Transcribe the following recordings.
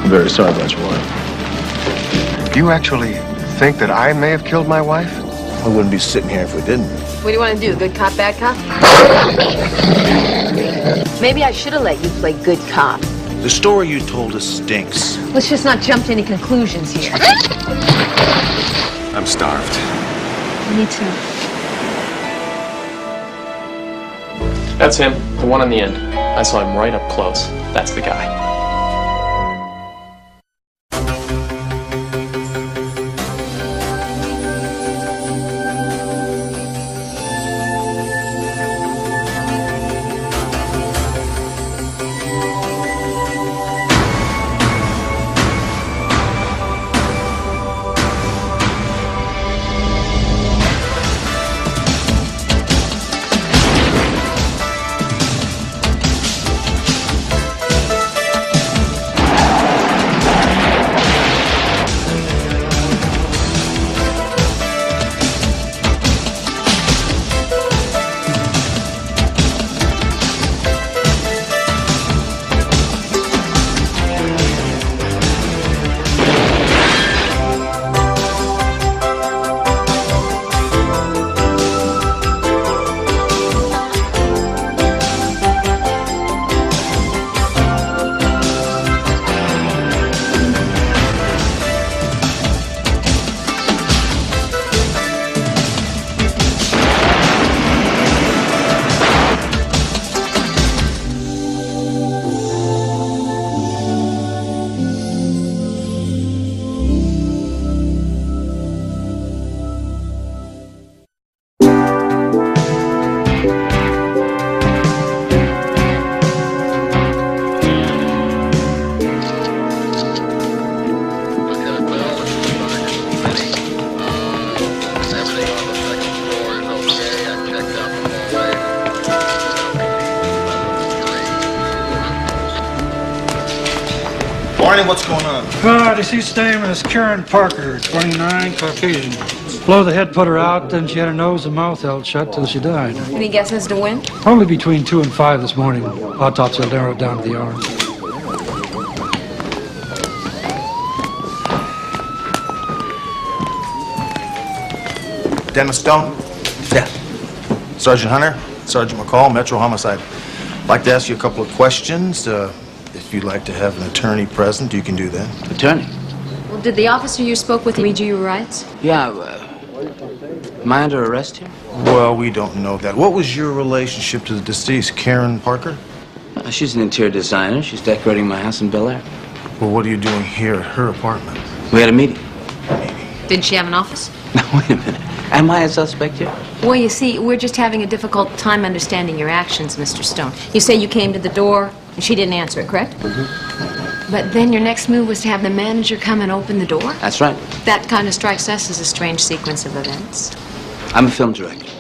I'm very sorry about your wife. You actually think that I may have killed my wife? I wouldn't be sitting here if we didn't. What do you want to do? Good cop, bad cop? Maybe I should have let you play good cop. The story you told us stinks. Let's just not jump to any conclusions here. I'm starved. Me too. That's him, the one on the end. I saw him right up close. That's the guy. Morning, what's going on? Deceased's name is Karen Parker, 29, Caucasian. Blow the head put her out, then she had her nose and mouth held shut till she died. Any guesses to when? Only between 2 and 5 this morning. Autopsy will narrow it down to the hour. Dennis Stone? Yeah. Sergeant Hunter? Sergeant McCall, Metro Homicide. I'd like to ask you a couple of questions. If you'd like to have an attorney present, you can do that. Attorney? Well, did the officer you spoke with read you your rights? Yeah, am I under arrest here? Well, we don't know that. What was your relationship to the deceased, Karen Parker? She's an interior designer. She's decorating my house in Bel Air. Well, what are you doing here at her apartment? We had a meeting. Did she have an office? Now, wait a minute. Am I a suspect here? Well, you see, we're just having a difficult time understanding your actions, Mr. Stone. You say you came to the door, and she didn't answer it, correct? Mm-hmm. But then your next move was to have the manager come and open the door? That's right. That kind of strikes us as a strange sequence of events. I'm a film director.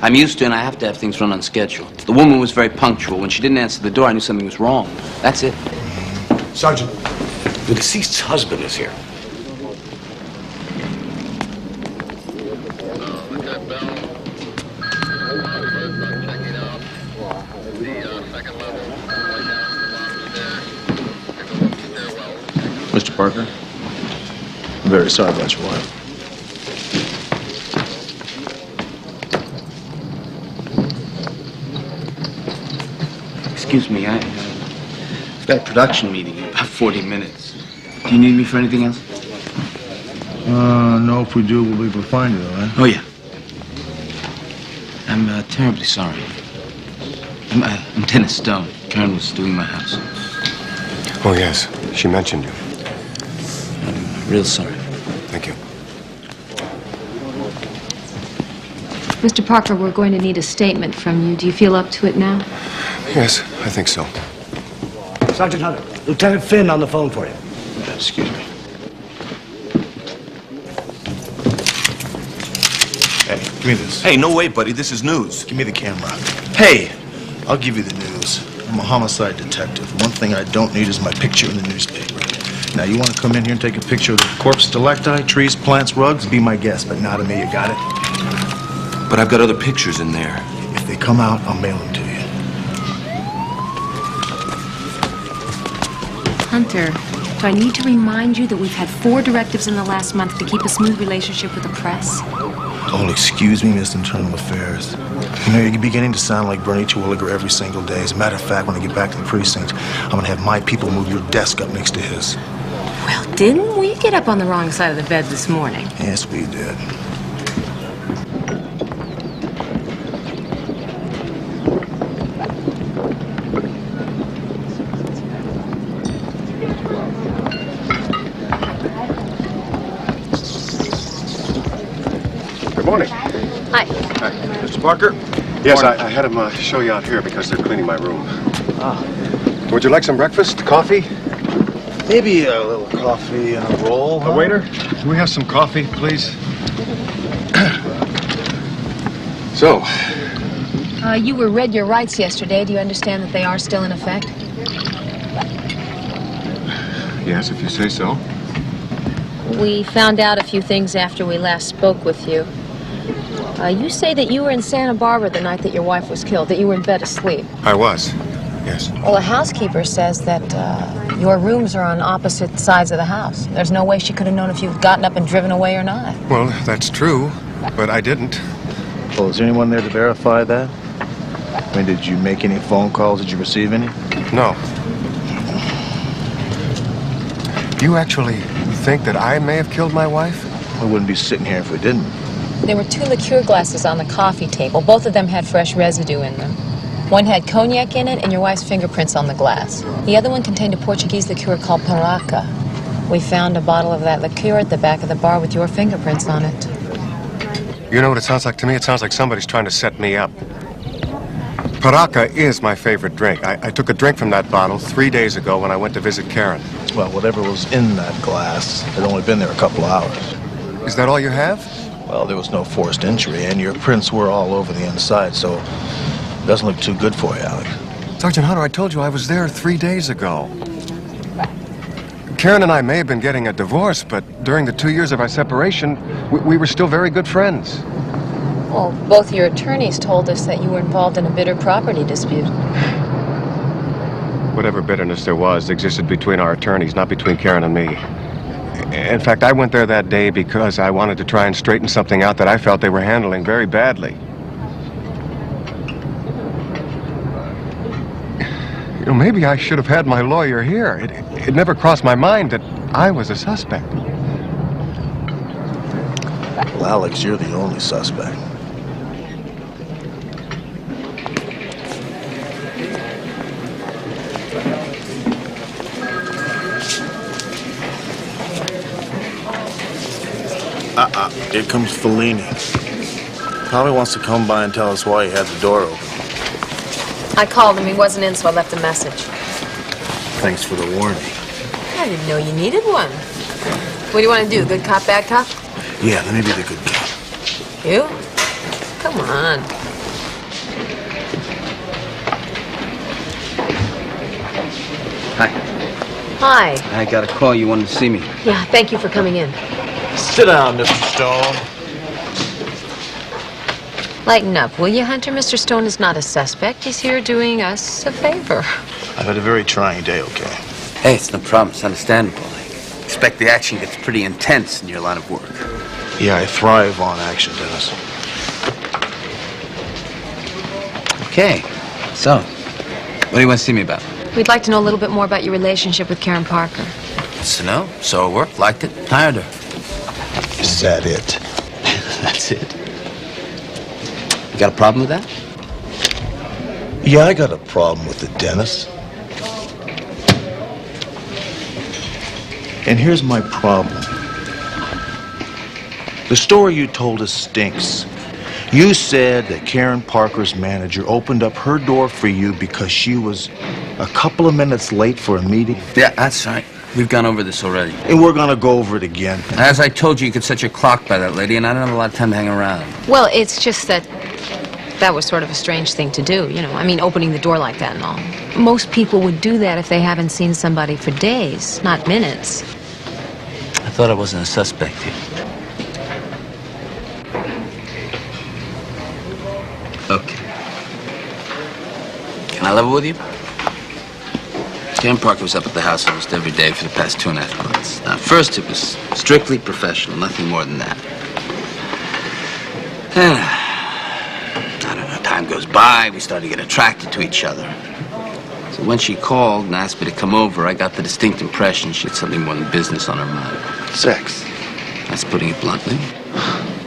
I'm used to and I have to have things run on schedule. The woman was very punctual. When she didn't answer the door, I knew something was wrong. That's it. Sergeant, the deceased's husband is here. Mr. Parker? I'm very sorry about your wife. Excuse me, I've got a production meeting in about 40 minutes. Do you need me for anything else? No, if we do, we'll be able to find you, all right? Oh, yeah. I'm terribly sorry. I'm Dennis Stone. Karen was doing my house. Oh, yes. She mentioned you. I'm real sorry. Thank you. Mr. Parker, we're going to need a statement from you. Do you feel up to it now? Yes, I think so. Sergeant Hunter, Lieutenant Finn on the phone for you. Excuse me. Hey, give me this. Hey, no way, buddy. This is news. Give me the camera. Hey, I'll give you the news. I'm a homicide detective. One thing I don't need is my picture in the newspaper. Now, you want to come in here and take a picture of the corpse, stalactite, trees, plants, rugs? Be my guest, but not of me. You got it? But I've got other pictures in there. If they come out, I'll mail them to you. Hunter, Do I need to remind you that we've had 4 directives in the last month to keep a smooth relationship with the press? Oh, excuse me, Miss Internal Affairs. You know, you're beginning to sound like Bernie Terwilliger every single day. As a matter of fact, when I get back to the precinct, I'm going to have my people move your desk up next to his. Well, didn't we get up on the wrong side of the bed this morning? Yes, we did. Good morning. Hi. Hi. Mr. Parker? Yes, I had him show you out here because they're cleaning my room. Ah. Would you like some breakfast? Coffee? Maybe a little coffee and a roll, huh? Waiter, can we have some coffee, please? So, You were read your rights yesterday. Do you understand that they are still in effect? yes, if you say so. We found out a few things after we last spoke with you. You say that you were in Santa Barbara the night that your wife was killed, that you were in bed asleep. I was, yes. Well, the housekeeper says that your rooms are on opposite sides of the house. There's no way she could have known if you'd gotten up and driven away or not. Well, that's true, but I didn't. Well, is there anyone there to verify that? I mean, did you make any phone calls? Did you receive any? No. You actually think that I may have killed my wife? We wouldn't be sitting here if we didn't. There were 2 liqueur glasses on the coffee table. Both of them had fresh residue in them. One had cognac in it and your wife's fingerprints on the glass. The other one contained a Portuguese liqueur called Paraca. We found a bottle of that liqueur at the back of the bar with your fingerprints on it. You know what it sounds like to me? It sounds like somebody's trying to set me up. Paraca is my favorite drink. I took a drink from that bottle 3 days ago when I went to visit Karen. Well, whatever was in that glass had only been there a couple of hours. Is that all you have? Well, there was no forced entry, and your prints were all over the inside, so it doesn't look too good for you, Alec. Sergeant Hunter, I told you I was there 3 days ago. Karen and I may have been getting a divorce, but during the 2 years of our separation, we were still very good friends. Well, both your attorneys told us that you were involved in a bitter property dispute. Whatever bitterness there was existed between our attorneys, not between Karen and me. In fact, I went there that day because I wanted to try and straighten something out that I felt they were handling very badly. You know, maybe I should have had my lawyer here. It never crossed my mind that I was a suspect. Well, Alex, you're the only suspect. Here comes Fellini. Probably wants to come by and tell us why he had the door open. I called him. He wasn't in, so I left a message. Thanks for the warning. I didn't know you needed one. What do you want to do, good cop, bad cop? Yeah, let me be the good cop. You? Come on. Hi. Hi. I got a call. You wanted to see me. Yeah, thank you for coming in. Sit down, Mr. Stone. Lighten up, will you, Hunter? Mr. Stone is not a suspect. He's here doing us a favor. I've had a very trying day, okay? Hey, it's no problem. It's understandable. I expect the action gets pretty intense in your line of work. Yeah, I thrive on action, Dennis. Okay. So, what do you want to see me about? We'd like to know a little bit more about your relationship with Karen Parker. Wants to know. Saw her work, liked it, hired her. Is that it? That's it. You got a problem with that? Yeah, I got a problem with it, Dennis. And here's my problem. The story you told us stinks. You said that Karen Parker's manager opened up her door for you because she was a couple of minutes late for a meeting. Yeah, that's right. We've gone over this already. And we're gonna go over it again. As I told you, you could set your clock by that lady, and I don't have a lot of time to hang around. Well, it's just that that was sort of a strange thing to do, you know. I mean, opening the door like that and all. Most people would do that if they haven't seen somebody for days, not minutes. I thought I wasn't a suspect here. Okay. Can I level with you? Karen Parker was up at the house almost every day for the past 2.5 months. Now, first it was strictly professional, nothing more than that. I don't know, time goes by, we started to get attracted to each other. So when she called and asked me to come over, I got the distinct impression she had something more than business on her mind. Sex. That's putting it bluntly.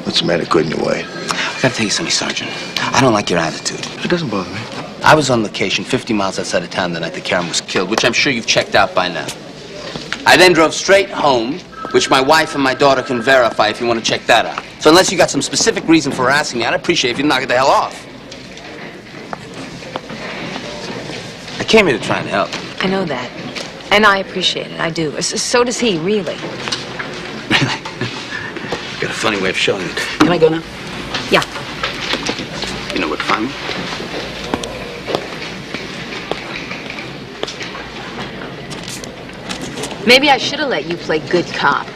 What's the matter? Couldn't you wait? I gotta tell you something, Sergeant. I don't like your attitude. It doesn't bother me. I was on location 50 miles outside of town the night that Karen was killed, which I'm sure you've checked out by now. I then drove straight home, which my wife and my daughter can verify if you want to check that out. So unless you got some specific reason for asking me, I'd appreciate if you knock it the hell off. I came here to try and help. I know that. And I appreciate it. I do. So does he, really. Really? You've got a funny way of showing it. Can I go now? Yeah. You know where to find me? Maybe I should have let you play good cop.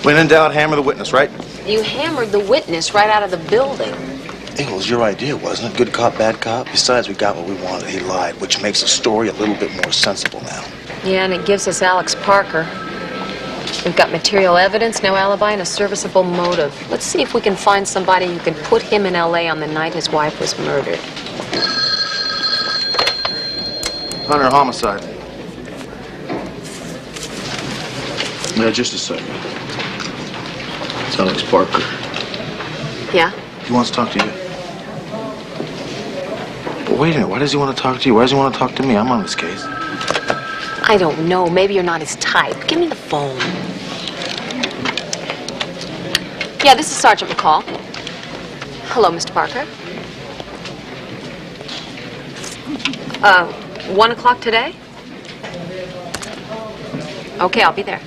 When in doubt, hammer the witness, right? You hammered the witness right out of the building. It was your idea, wasn't it? Good cop, bad cop. Besides, we got what we wanted. He lied, which makes the story a little bit more sensible now. Yeah, and it gives us Alex Parker. We've got material evidence, no alibi, and a serviceable motive. Let's see if we can find somebody who can put him in L.A. on the night his wife was murdered. Hunter, homicide. Yeah, just a second. It's Alex Parker. Yeah? He wants to talk to you. But wait a minute, why does he want to talk to you? Why does he want to talk to me? I'm on this case. I don't know. Maybe you're not his type. Give me the phone. Yeah, this is Sergeant McCall. Hello, Mr. Parker. 1 o'clock today? Okay, I'll be there.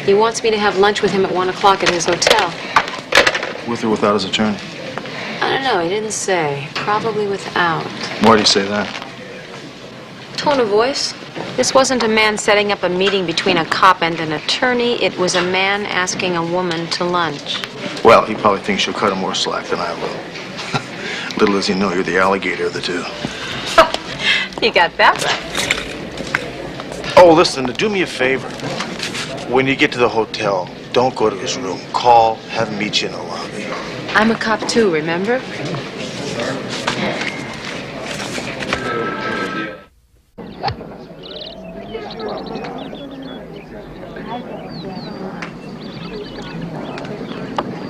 He wants me to have lunch with him at 1 o'clock at his hotel. With or without his attorney? I don't know, he didn't say. Probably without. Why do you say that? Tone of voice. This wasn't a man setting up a meeting between a cop and an attorney. It was a man asking a woman to lunch. Well, he probably thinks you'll cut him more slack than I will. Little does he know you're the alligator of the two. You got that right. Oh, listen, do me a favor. When you get to the hotel, don't go to his room. Call, have him meet you in the lobby. I'm a cop too, remember?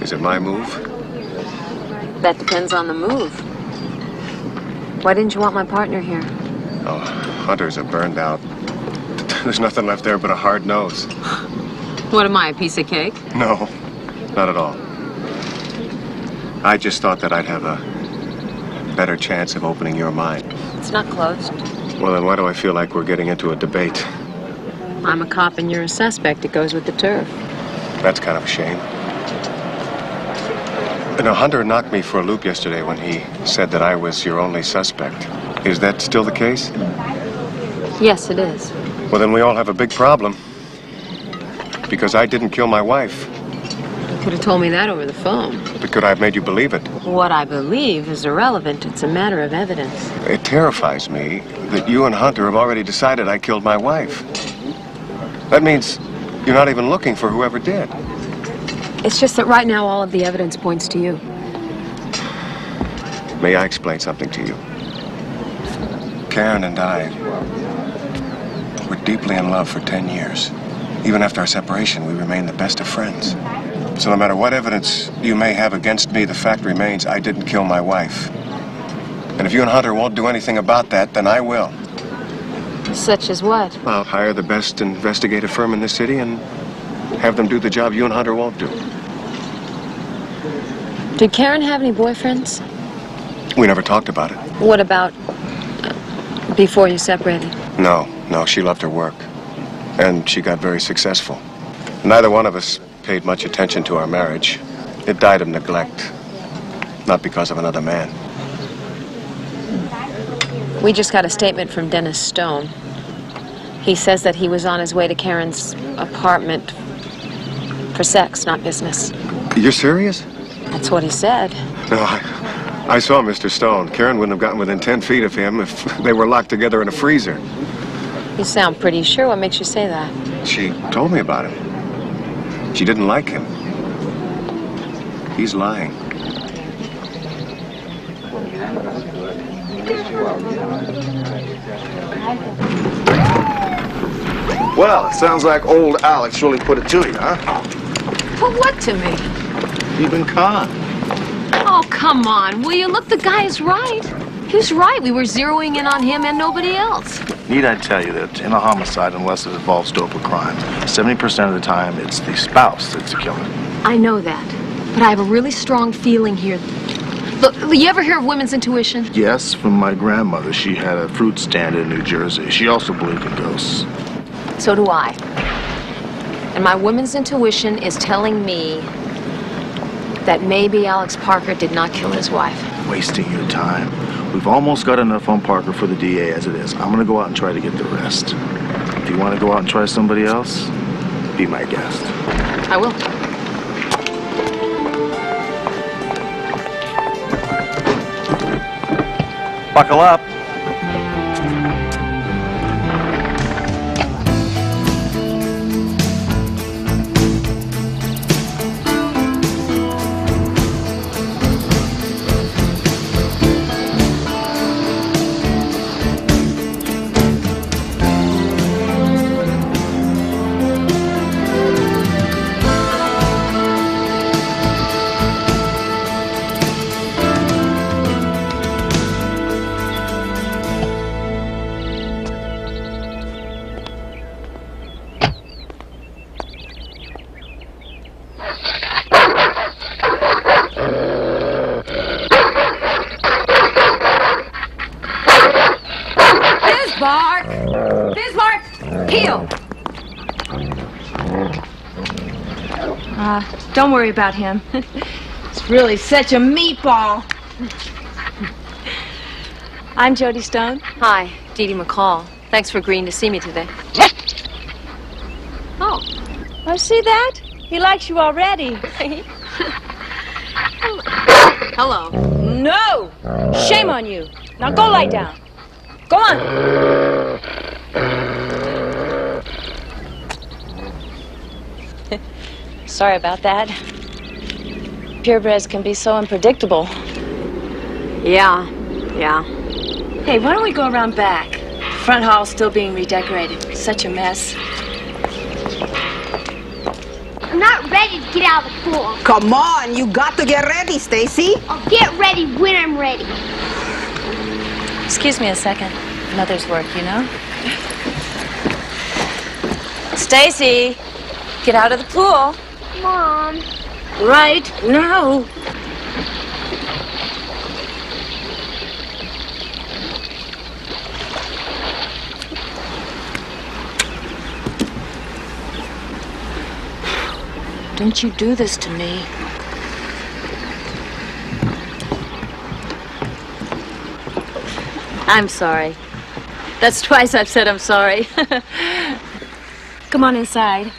Is it my move? That depends on the move. Why didn't you want my partner here? Oh, hunters are burned out. There's nothing left there but a hard nose. What am I, a piece of cake? No, not at all. I just thought that I'd have a better chance of opening your mind. It's not closed. Well, then why do I feel like we're getting into a debate? I'm a cop and you're a suspect. It goes with the turf. That's kind of a shame. You know, Hunter knocked me for a loop yesterday when he said that I was your only suspect. Is that still the case? Yes, it is. Well, then we all have a big problem. Because I didn't kill my wife. You could have told me that over the phone. But could I have made you believe it? What I believe is irrelevant. It's a matter of evidence. It terrifies me that you and Hunter have already decided I killed my wife. That means you're not even looking for whoever did. It's just that right now all of the evidence points to you. May I explain something to you? Karen and I were deeply in love for 10 years. Even after our separation, we remained the best of friends. So no matter what evidence you may have against me, the fact remains I didn't kill my wife. And if you and Hunter won't do anything about that, then I will. Such as what? I'll hire the best investigative firm in this city and have them do the job you and Hunter won't do. Did Karen have any boyfriends? We never talked about it. What about before you separated? No, she loved her work. And she got very successful. Neither one of us paid much attention to our marriage. It died of neglect, not because of another man. We just got a statement from Dennis Stone. He says that he was on his way to Karen's apartment for sex, not business. You're serious? That's what he said. No, I saw Mr. Stone. Karen wouldn't have gotten within 10 feet of him if they were locked together in a freezer. You sound pretty sure. What makes you say that? She told me about him. She didn't like him. He's lying. Well, it sounds like old Alex really put it to you, huh? Put what to me? You've been conned. Oh, come on, will you? Look, the guy is right. He was right. We were zeroing in on him and nobody else. Need I tell you that in a homicide, unless it involves dope or crime, 70% of the time it's the spouse that's the killer. I know that, but I have a really strong feeling here. Look, you ever hear of women's intuition? Yes, from my grandmother. She had a fruit stand in New Jersey. She also believed in ghosts. So do I. And my woman's intuition is telling me that maybe Alex Parker did not kill his wife. Wasting your time. We've almost got enough on Parker for the DA as it is. I'm gonna go out and try to get the rest. If you want to go out and try somebody else, be my guest. I will. Buckle up. Don't worry about him. It's really such a meatball. I'm Jody Stone. Hi, Dee Dee McCall. Thanks for agreeing to see me today. Oh. Oh, see that? He likes you already. Hello. No! Shame on you. Now go lie down. Go on. Sorry about that. Purebreds can be so unpredictable. Yeah. Hey, why don't we go around back? Front hall's still being redecorated. Such a mess. I'm not ready to get out of the pool. Come on, you got to get ready, Stacy. I'll get ready when I'm ready. Excuse me a second. Mother's work, you know? Stacy, get out of the pool. Mom. Right now. Don't you do this to me. I'm sorry. That's twice I've said I'm sorry. Come on inside.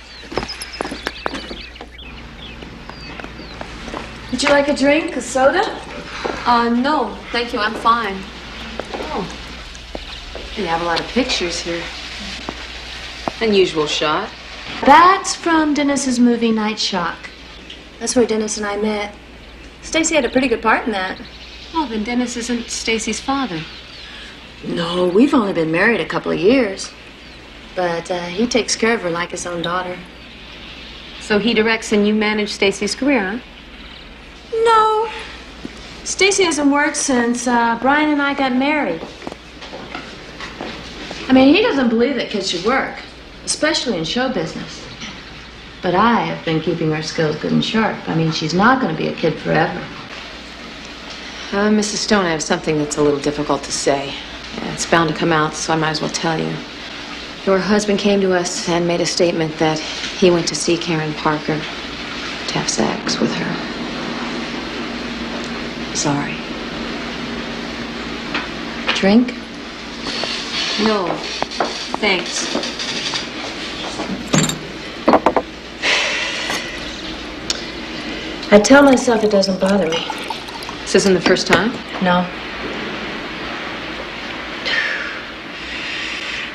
Would you like a drink, a soda? No, thank you. I'm fine. Oh. You have a lot of pictures here. Unusual shot. That's from Dennis's movie Night Shock. That's where Dennis and I met. Stacy had a pretty good part in that. Oh, then Dennis isn't Stacy's father. No, we've only been married a couple of years. But he takes care of her like his own daughter. So he directs and you manage Stacy's career, huh? No. Stacy hasn't worked since Brian and I got married. I mean, he doesn't believe that kids should work, especially in show business. But I have been keeping her skills good and sharp. I mean, she's not going to be a kid forever. Mrs. Stone, I have something that's a little difficult to say. It's bound to come out, so I might as well tell you. Your husband came to us and made a statement that he went to see Karen Parker to have sex with her. Sorry. Drink? No, thanks. I tell myself it doesn't bother me. This isn't the first time? No.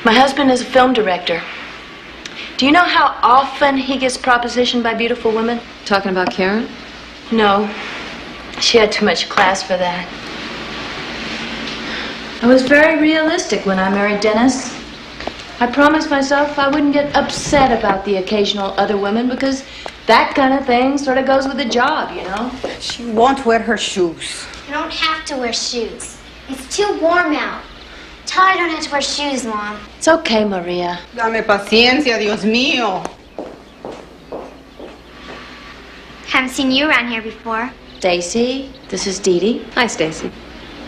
My husband is a film director. Do you know how often he gets propositioned by beautiful women? Talking about Karen? No. She had too much class for that. I was very realistic when I married Dennis. I promised myself I wouldn't get upset about the occasional other women because that kind of thing sort of goes with the job, you know? She won't wear her shoes. You don't have to wear shoes. It's too warm out. Tell her I don't have to wear shoes, Mom. It's okay, Maria. Dame paciencia, Dios mío. Haven't seen you around here before. Stacy, this is Dee Dee. Hi, Stacy.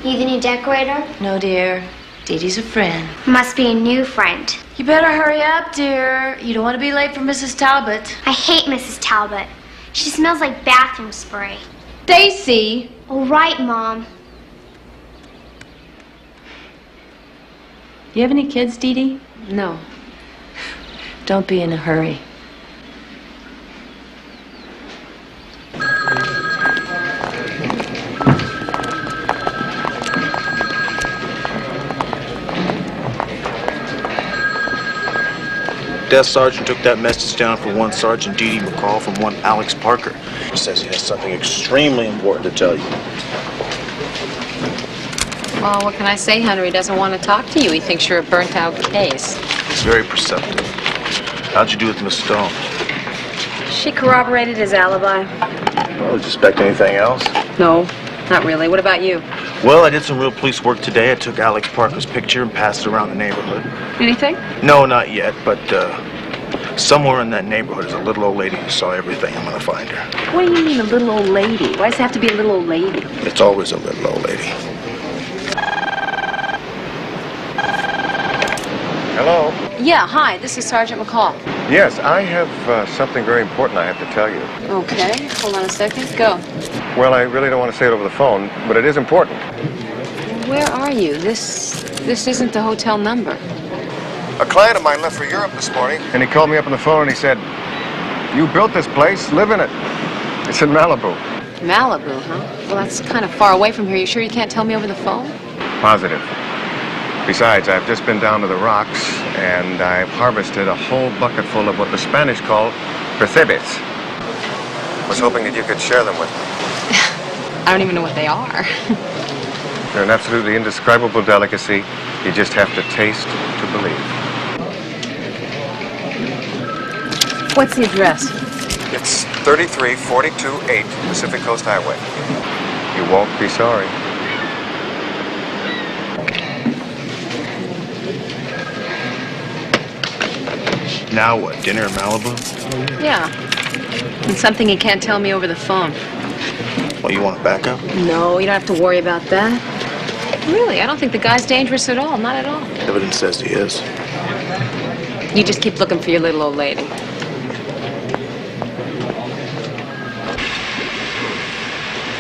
You the new decorator? No, dear. Dee Dee's a friend. Must be a new friend. You better hurry up, dear. You don't want to be late for Mrs. Talbot. I hate Mrs. Talbot. She smells like bathroom spray. Stacy! All right, Mom. You have any kids, Dee Dee? No. Don't be in a hurry. Desk sergeant took that message down for one Sergeant Dee Dee McCall from one Alex Parker. He says he has something extremely important to tell you. Well, what can I say, Hunter? He doesn't want to talk to you. He thinks you're a burnt-out case. He's very perceptive. How'd you do with Miss Stone? She corroborated his alibi. Well, did you expect anything else? No, not really. What about you? Well, I did some real police work today. I took Alex Parker's picture and passed it around the neighborhood. Anything? No, not yet, but somewhere in that neighborhood is a little old lady who saw everything. I'm gonna find her. What do you mean, a little old lady? Why does it have to be a little old lady? It's always a little old lady. Hello? Yeah, hi. This is Sergeant McCall. Yes, I have something very important I have to tell you. Okay, hold on a second. Go. Well, I really don't want to say it over the phone, but it is important. Where are you? This isn't the hotel number. A client of mine left for Europe this morning, and he called me up on the phone and he said, "You built this place, live in it." It's in Malibu. Malibu, huh? Well, that's kind of far away from here. You sure you can't tell me over the phone? Positive. Besides, I've just been down to the rocks, and I've harvested a whole bucket full of what the Spanish call percebes. Was hoping that you could share them with me. I don't even know what they are. They're an absolutely indescribable delicacy. You just have to taste to believe. What's the address? It's 33428 Pacific Coast Highway. You won't be sorry. Now what, dinner in Malibu? Yeah. It's something you can't tell me over the phone. Well, you want to back up? No, you don't have to worry about that. Really, I don't think the guy's dangerous at all. Not at all. Evidence says he is. You just keep looking for your little old lady.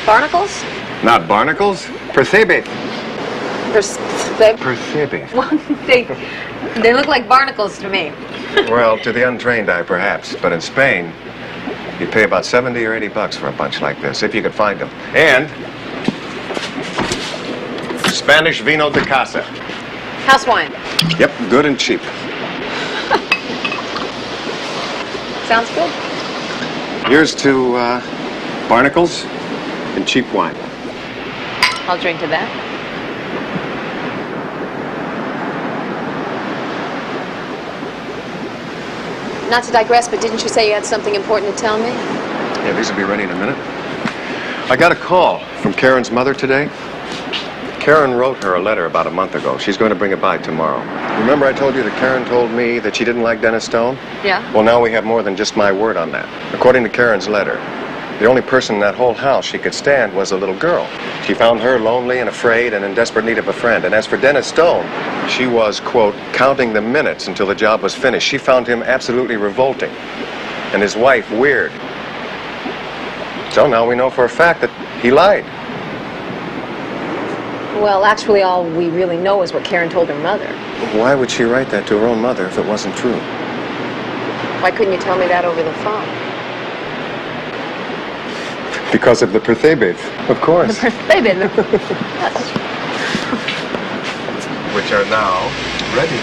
Barnacles? Not barnacles, percebes. Percebes. Percebes. Well, they look like barnacles to me. Well, to the untrained eye, perhaps. But in Spain, you'd pay about 70 or 80 bucks for a bunch like this, if you could find them. And Spanish vino de casa. House wine. Yep, good and cheap. Sounds good. Here's to barnacles and cheap wine. I'll drink to that. Not to digress, but didn't you say you had something important to tell me? Yeah, these will be ready in a minute. I got a call from Karen's mother today. Karen wrote her a letter about a month ago. She's going to bring it by tomorrow. Remember I told you that Karen told me that she didn't like Dennis Stone? Yeah. Well, now we have more than just my word on that. According to Karen's letter, the only person in that whole house she could stand was a little girl. She found her lonely and afraid and in desperate need of a friend. And as for Dennis Stone, she was, quote, counting the minutes until the job was finished. She found him absolutely revolting and his wife weird. So now we know for a fact that he lied. Well, actually, all we really know is what Karen told her mother. Why would she write that to her own mother if it wasn't true? Why couldn't you tell me that over the phone? Because of the Perthebes, of course. The Perthebes. Which are now ready.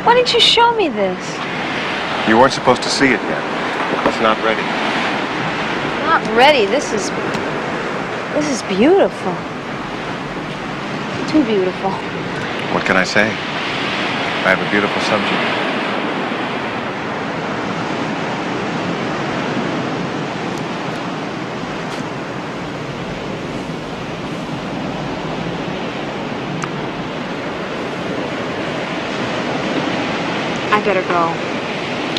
Why didn't you show me this? You weren't supposed to see it yet. It's not ready. Not ready. This is beautiful. Too beautiful. What can I say? I have a beautiful subject. I better go.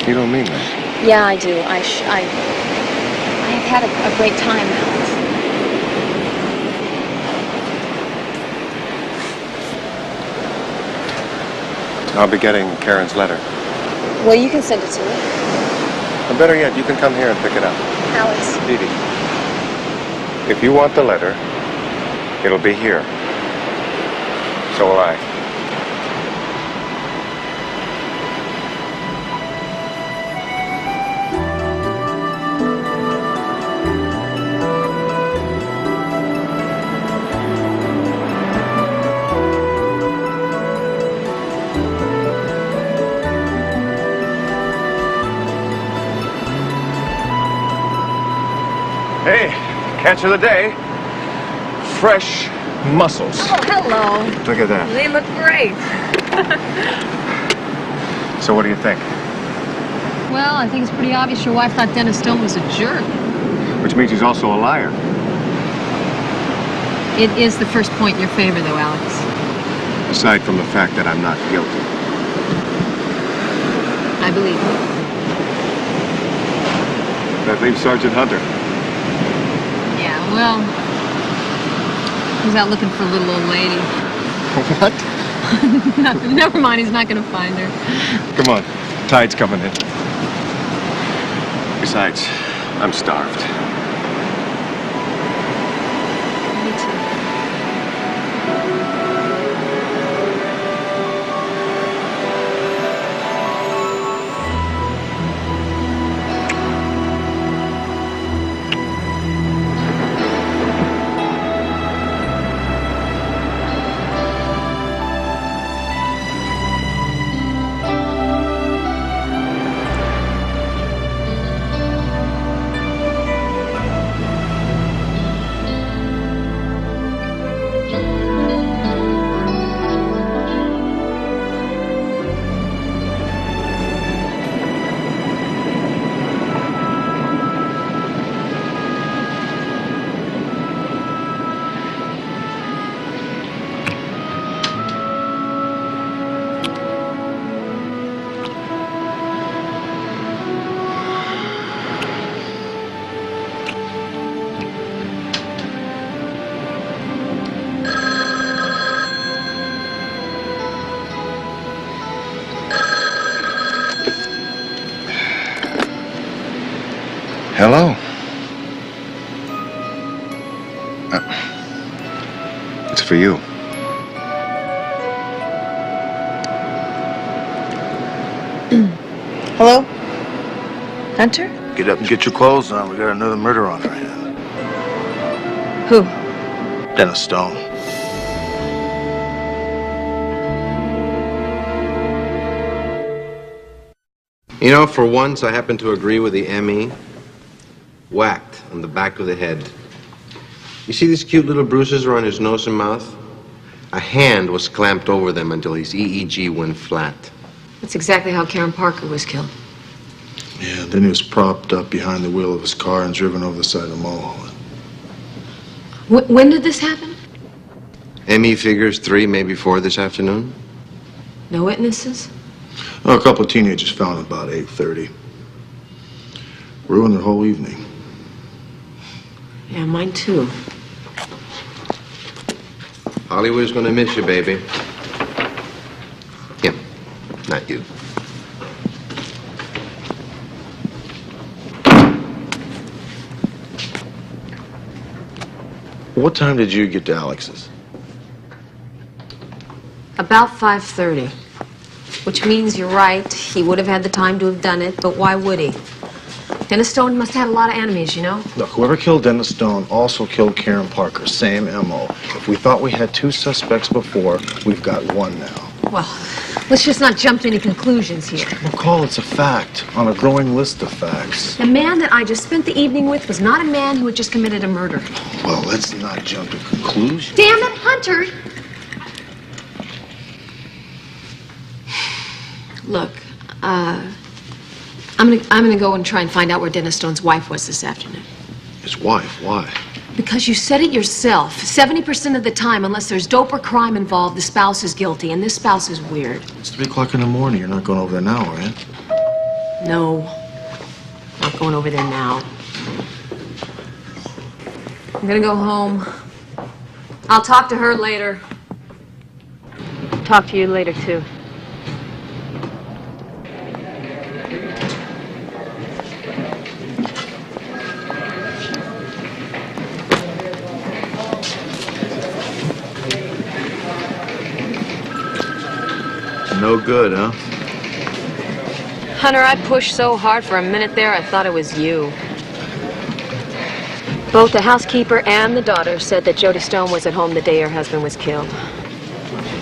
You don't mean that. Yeah, I do. I have had a great time, Alex. I'll be getting Karen's letter. Well, you can send it to me. Or better yet, you can come here and pick it up. Alex. Dee Dee, if you want the letter, it'll be here. So will I. Hey, catch of the day. Fresh mussels. Oh, hello. Look at that. They look great. So what do you think? Well, I think it's pretty obvious your wife thought Dennis Stone was a jerk. Which means he's also a liar. It is the first point in your favor, though, Alex. Aside from the fact that I'm not guilty. I believe you. That leaves Sergeant Hunter. Yeah, well, he's out looking for a little old lady. What? Nothing. Never mind, he's not going to find her. Come on. Tide's coming in. Besides, I'm starved. Me too. Hello. It's for you. Hello? Hunter? Get up and get your clothes on. We got another murder on our hands. Who? Dennis Stone. You know, for once, I happen to agree with the ME. Whacked on the back of the head. You see these cute little bruises around his nose and mouth? A hand was clamped over them until his EEG went flat. That's exactly how Karen Parker was killed. Yeah, then he was propped up behind the wheel of his car and driven over the side of Mulholland. When did this happen? ME figures 3, maybe 4 this afternoon. No witnesses? Oh, a couple of teenagers found it about 8:30. Ruined their whole evening. Yeah, mine too. Hollywood's gonna miss you, baby. Him, not you. What time did you get to Alex's? About 5:30. Which means you're right. He would have had the time to have done it, but why would he? Dennis Stone must have had a lot of enemies, you know? Look, whoever killed Dennis Stone also killed Karen Parker. Same M.O. If we thought we had 2 suspects before, we've got 1 now. Well, let's just not jump to any conclusions here. McCall, it's a fact on a growing list of facts. The man that I just spent the evening with was not a man who had just committed a murder. Well, let's not jump to conclusions. Damn it, Hunter! Look, I'm gonna go and try and find out where Dennis Stone's wife was this afternoon. His wife? Why? Because you said it yourself. 70% of the time, unless there's dope or crime involved, the spouse is guilty, and this spouse is weird. It's 3 o'clock in the morning. You're not going over there now, are you? No, not going over there now. I'm gonna go home. I'll talk to her later. Talk to you later, too. No good, huh? Hunter, I pushed so hard for a minute there, I thought it was you. Both the housekeeper and the daughter said that Jody Stone was at home the day her husband was killed.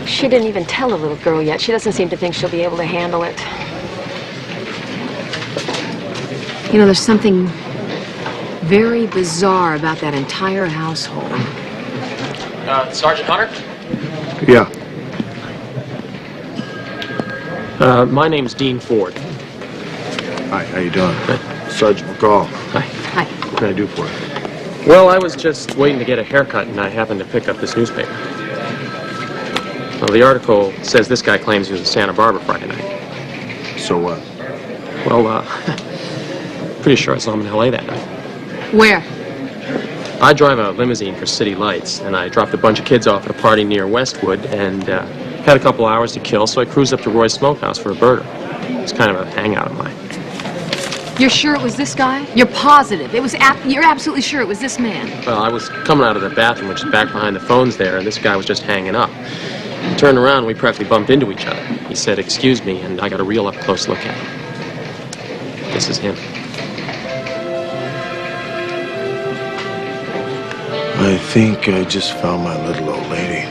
She didn't even tell the little girl yet. She doesn't seem to think she'll be able to handle it. You know, there's something very bizarre about that entire household. Sergeant Hunter? Yeah. My name's Dean Ford. Hi, how you doing? Sergeant McCall. Hi. Hi. What can I do for you? Well, I was just waiting to get a haircut, and I happened to pick up this newspaper. Well, the article says this guy claims he was in Santa Barbara Friday night. So what? Well, pretty sure I saw him in L.A. that night. Where? I drive a limousine for City Lights, and I dropped a bunch of kids off at a party near Westwood, and had a couple hours to kill, so I cruised up to Roy's Smokehouse for a burger. It's kind of a hangout of mine. You're sure it was this guy? You're positive? You're absolutely sure it was this man? Well, I was coming out of the bathroom, which is back behind the phones there, and this guy was just hanging up. I turned around, and we practically bumped into each other. He said, "Excuse me," and I got a real up-close look at him. This is him. I think I just found my little old lady.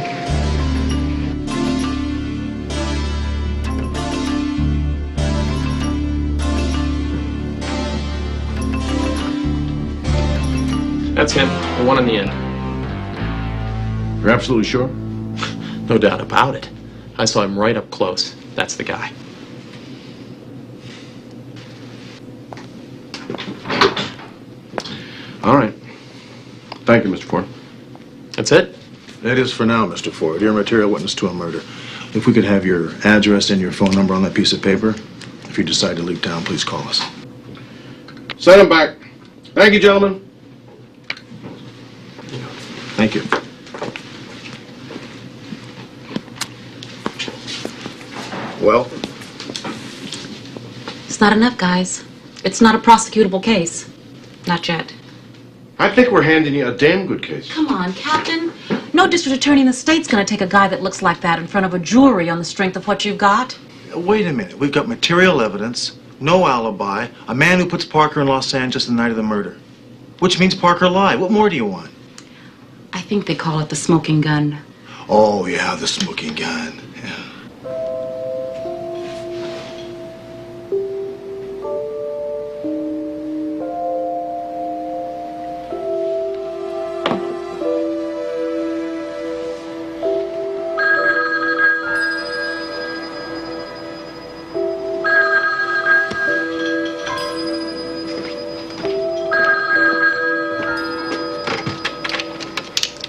That's him, the one in the end. You're absolutely sure? No doubt about it. I saw him right up close. That's the guy. All right. Thank you, Mr. Ford. That's it? That is for now, Mr. Ford. You're a material witness to a murder. If we could have your address and your phone number on that piece of paper, if you decide to leave town, please call us. Send him back. Thank you, gentlemen. Thank you. Well? It's not enough, guys. It's not a prosecutable case. Not yet. I think we're handing you a damn good case. Come on, Captain. No district attorney in the state's gonna take a guy that looks like that in front of a jury on the strength of what you've got. Wait a minute. We've got material evidence. no alibi, a man who puts Parker in Los Angeles the night of the murder. Which means Parker lied. What more do you want? I think they call it the smoking gun. Oh, yeah, the smoking gun. Yeah.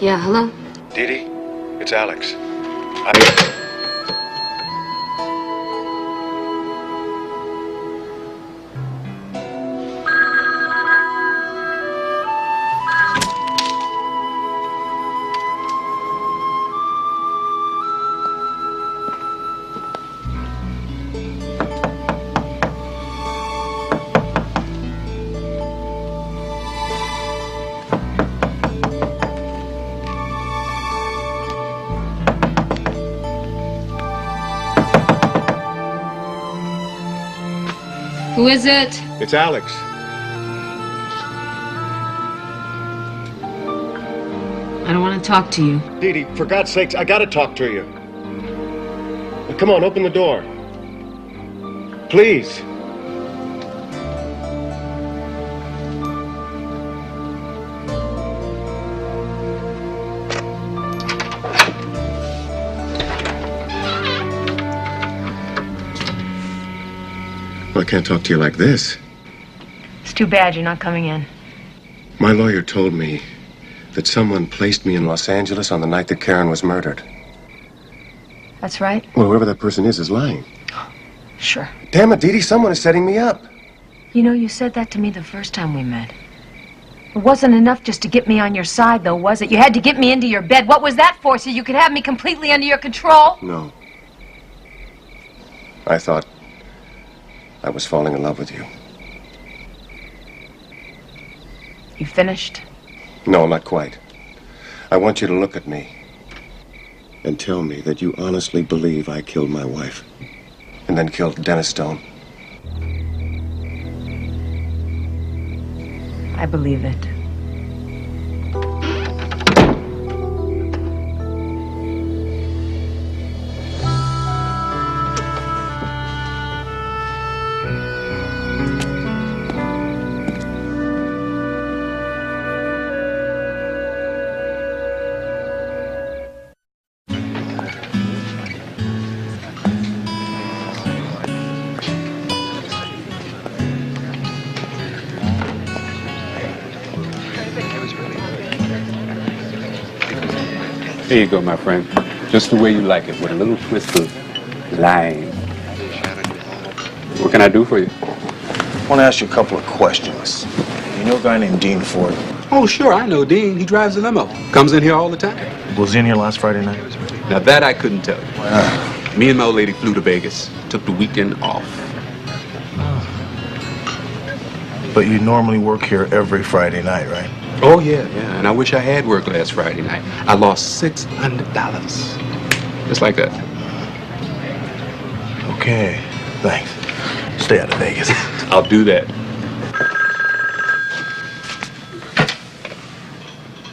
Yeah, hello? Dee Dee, it's Alex. Who is it? It's Alex. I don't want to talk to you. Dee Dee, for God's sakes, I gotta talk to you. Come on, open the door. Please. Well, I can't talk to you like this. It's too bad you're not coming in. My lawyer told me that someone placed me in Los Angeles on the night that Karen was murdered. That's right? Well, whoever that person is lying. Sure. Damn it, Dee Dee, someone is setting me up. You know, you said that to me the first time we met. It wasn't enough just to get me on your side, though, was it? You had to get me into your bed. What was that for, so you could have me completely under your control? No. I thought I was falling in love with you. You finished? No, not quite. I want you to look at me and tell me that you honestly believe I killed my wife and then killed Dennis Stone. I believe it. Here you go, my friend. Just the way you like it, with a little twist of lime. What can I do for you? I want to ask you a couple of questions. You know a guy named Dean Ford? Oh, sure, I know Dean. He drives a limo. Comes in here all the time. Was he in here last Friday night? Now that I couldn't tell you. Why not? Me and my old lady flew to Vegas. Took the weekend off. But you normally work here every Friday night, right? Oh, yeah. And I wish I had worked last Friday night. I lost $600. Just like that. Okay, thanks. Stay out of Vegas. I'll do that.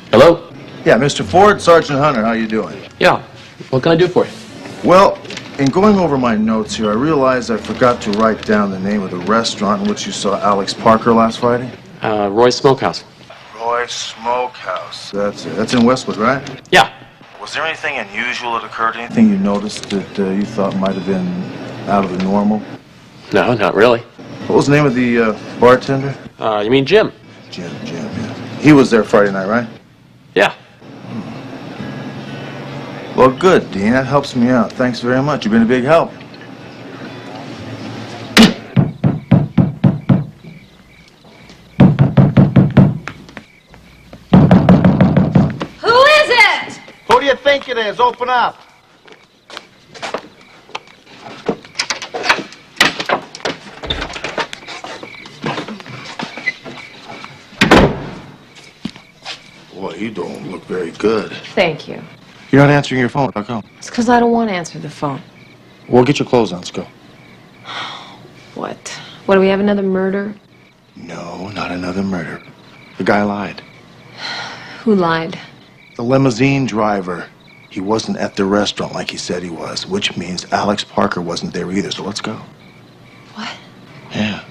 Hello? Yeah, Mr. Ford, Sergeant Hunter, how you doing? Yeah. What can I do for you? Well, in going over my notes here, I realized I forgot to write down the name of the restaurant in which you saw Alex Parker last Friday. Roy's Smokehouse. Roy's Smokehouse. That's it. That's in Westwood, right? Yeah. Was there anything unusual that occurred? Anything you noticed that you thought might have been out of the normal? No, not really. What was the name of the bartender? You mean Jim? Jim, yeah. He was there Friday night, right? Yeah. Well, good, Dean. That helps me out. Thanks very much. You've been a big help. Who is it? Who do you think it is? Open up. Boy, you don't look very good. Thank you. You're not answering your phone. How come? It's because I don't want to answer the phone. Well, get your clothes on. Let's go. What? What, do we have another murder? No, not another murder. The guy lied. Who lied? The limousine driver. He wasn't at the restaurant like he said he was, which means Alex Parker wasn't there either, so let's go. What? Yeah.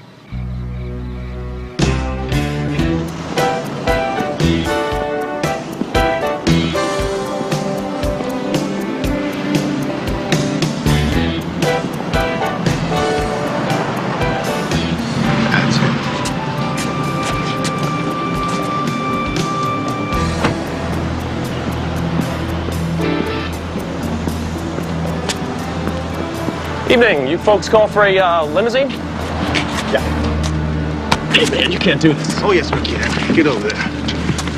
Evening. You folks call for a limousine? Yeah. Hey, man, you can't do this. Oh, yes, we can. Get over there.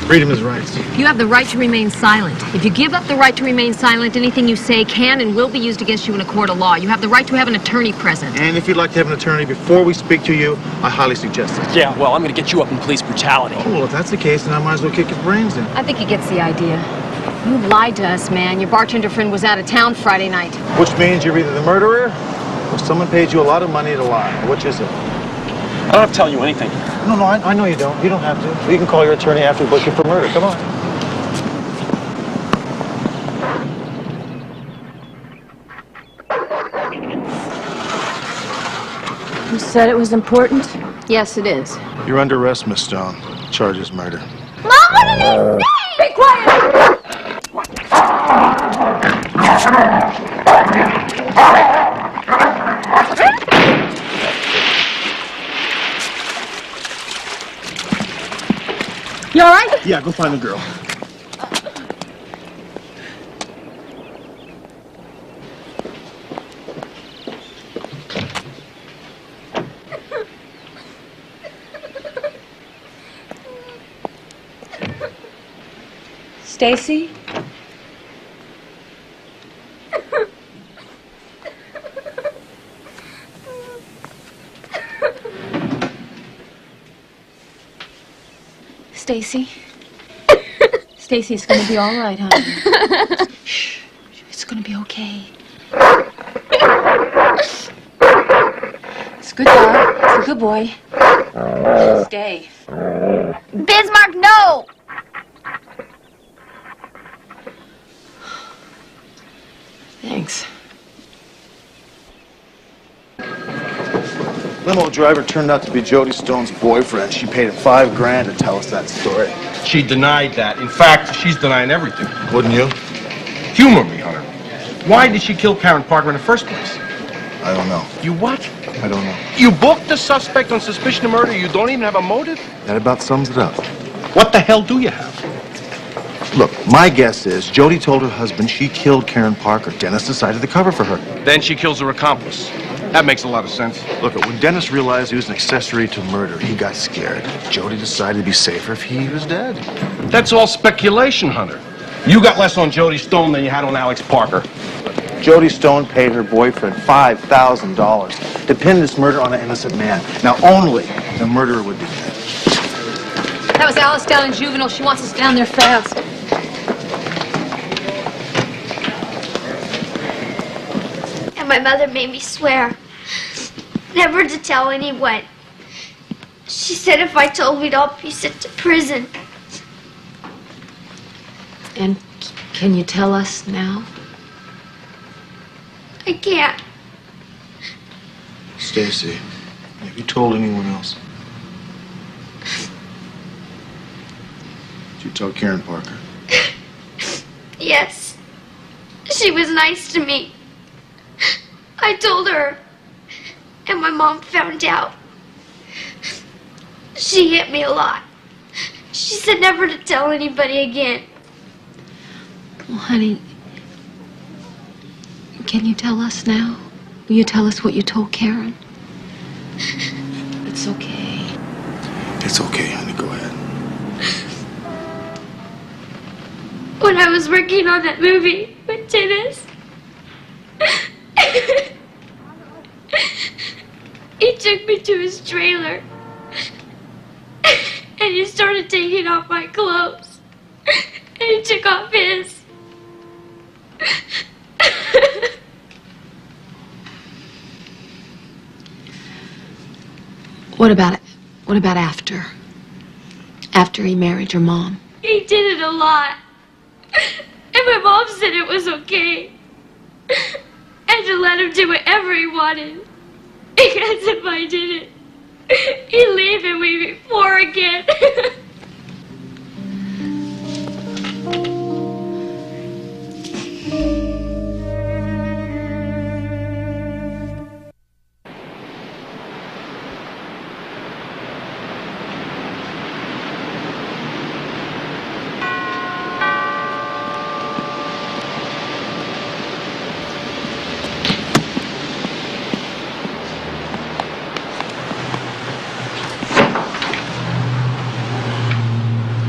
Freedom is rights. You have the right to remain silent. If you give up the right to remain silent, anything you say can and will be used against you in a court of law. You have the right to have an attorney present. And if you'd like to have an attorney before we speak to you, I highly suggest it. Yeah, well, I'm going to get you up in police brutality. Oh, well, if that's the case, then I might as well kick his brains in. I think he gets the idea. You lied to us, man. Your bartender friend was out of town Friday night. Which means you're either the murderer or someone paid you a lot of money to lie. Which is it? I don't have to tell you anything. No, I know you don't. You don't have to. You can call your attorney after we book you for murder. Come on. You said it was important? Yes, it is. You're under arrest, Miss Stone. Charges murder. Mom, what did they say? Be quiet! You all right? Yeah, go find the girl. Stacy? Stacy? Stacy, it's gonna be all right, honey. Shh. It's gonna be okay. It's a good dog. It's a good boy. Stay. Bismarck, no! Thanks. Limo driver turned out to be Jody Stone's boyfriend. She paid him $5 grand to tell us that story. She denied that. In fact, she's denying everything. Wouldn't you? Humor me, Hunter. Why did she kill Karen Parker in the first place? I don't know. You what? I don't know. You booked the suspect on suspicion of murder. You don't even have a motive? That about sums it up. What the hell do you have? Look, my guess is Jody told her husband she killed Karen Parker. Dennis decided to cover for her. Then she kills her accomplice. That makes a lot of sense. Look, when Dennis realized he was an accessory to murder, he got scared. Jody decided to be safer if he was dead. That's all speculation, Hunter. You got less on Jody Stone than you had on Alex Parker. Jody Stone paid her boyfriend $5,000 to pin this murder on an innocent man. Now, only the murderer would be dead. That was Alice down in Juvenile. She wants us down there fast. And my mother made me swear never to tell anyone. She said if I told, we'd all be sent to prison. And can you tell us now? I can't. Stacy, have you told anyone else? Did you tell Karen Parker? Yes. She was nice to me. I told her. And my mom found out. She hit me a lot. She said never to tell anybody again. Well, honey, can you tell us now? Will you tell us what you told Karen? It's okay. It's okay, honey. Go ahead. When I was working on that movie with Dennis, he took me to his trailer and he started taking off my clothes and he took off his. What about it? What about after? After he married your mom? He did it a lot. And my mom said it was okay. And to let him do whatever he wanted. Because if I did it, he'd leave and we'd be poor again.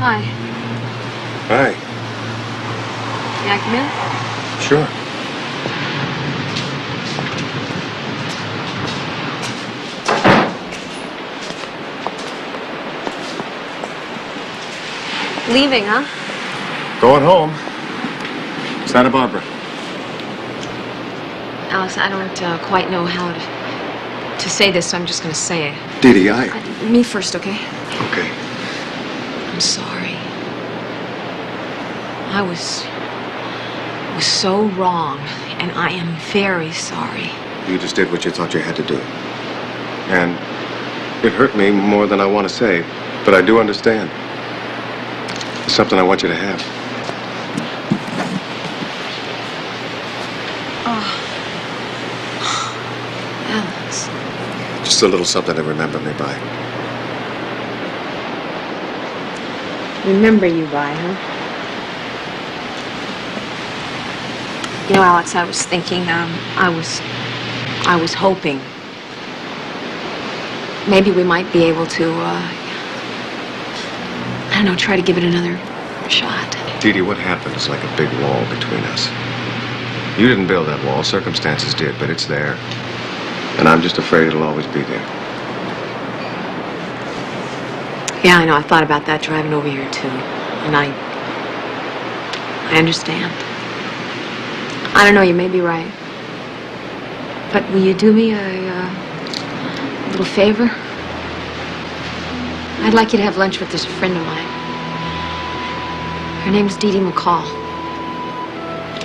Hi. Hi. May I come in? Sure. Leaving, huh? Going home. Santa Barbara. Alice, I don't quite know how to say this, so I'm just going to say it. Dee Dee, Me first, okay? Okay. I'm sorry. I was so wrong, and I am very sorry. You just did what you thought you had to do. And it hurt me more than I want to say, but I do understand. It's something I want you to have. Alice. Just a little something to remember me by. Remember you by, huh? You know, Alex, I was thinking, I was hoping maybe we might be able to, I don't know, try to give it another shot. Dee Dee, what happened is like a big wall between us. You didn't build that wall, circumstances did, but it's there. And I'm just afraid it'll always be there. Yeah, I know. I thought about that driving over here, too. And I understand. I don't know, you may be right. But will you do me a little favor? I'd like you to have lunch with this friend of mine. Her name's Dee Dee McCall.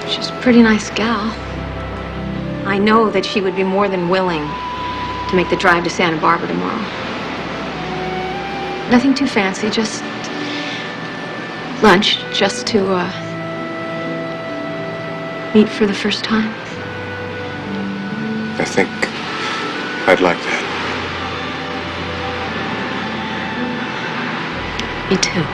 She's a pretty nice gal. I know that she would be more than willing to make the drive to Santa Barbara tomorrow. Nothing too fancy, just lunch, just to meet for the first time. I think I'd like that. Me too.